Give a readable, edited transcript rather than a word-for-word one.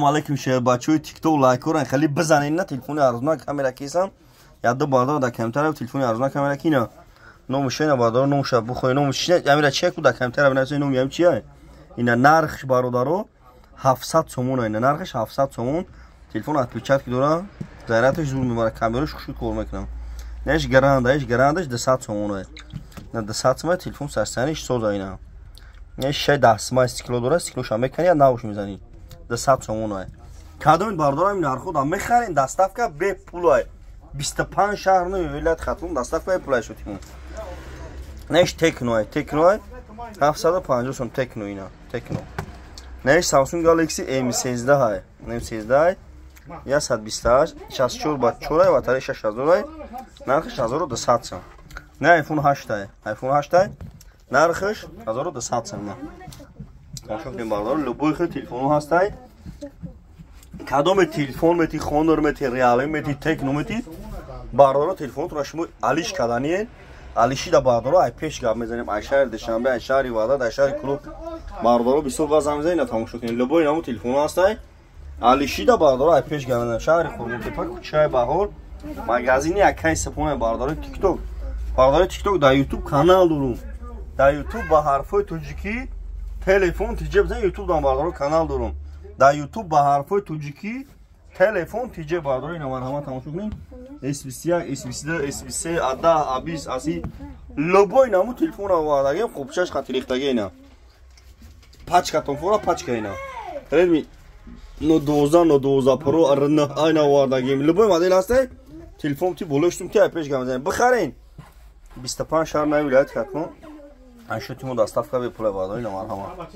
Aleyküm şey bachoi TikTok like koran khali بزنین نه تلفن ارزنا کامera کیسم یاد بازار دا کمتر تلفن ارزنا کامera کینا نومشه بازار نومشه بخوی نومشه امیر چک دا کمتر بنویسین نوم یم چیه اینا نرخش برادرو 700 سومون اینا نرخش 700 سومون تلفن اتپیچات کی دورا زیراتش زور میبره کامراش خوشی کار میکنم نش گراندش 200 سومونه نه 200 سومه تلفن سرسنش سوز اینا نش 10 سومه کیلو دورا کیلوش هم میکنی یا ناوش میزنی 200 سومونه کادوین باردارم این نرخو دا میخرین دستافکا به پولای 25 شهر نو ولایت خاتون دستافکا پولای شدیم نش تکنو 750 سوم تکنو اینا تکنو نش سامسونگ گالاکسی M13 های M13 یا 128 64 با 4 و تاریخ 6000 نرخش 1200 سوم نه آیفون 8 آیفون 8 نرخش 1200 سوم ماشون این باردار لبوی خیلی تلفن هستای کدام تلفن میتی خونر میتی ریالی میتی تکنو میتی باردار تلفن تو رشمو علیش کدانیه علیشی دا باردار ای پیش گام میزنیم اشهر دشنبه اشهر واداد اشهر کلوب باردار بیسو وازم میزنیم تمام شد این لبوی نامو تلفن هستای علیشی دا باردار ای پیش گام میزنیم شهر خورمون تپک چای بهار مغازینی اکای سپونه باردار تیک توک دا یوتیوب کانال دارم دا یوتیوب با حرفای توجیکی تلفن تیجه بزن یوتیوب دام باردارو کانال دارم دا یوتیوب با حرفای توجیکی تلفن تیجه باردارو اینا مرحمت تماشا کنین S21 S22 S23 ادا ابیس اسی لوبوی نامو تلفن آوردگیم خوبشش خاطر ریختگی اینا پاچکا تلفن پاچکا اینا ردمی نو 12 پرو ارنا اینا آوردگیم لوبوی مدل هسته تلفن تی بولشتم تی پیش گام بخرین 25 شهر نه ولایت خاتون انشو تیمو دستافکا به پول بارداری اینا مرحمت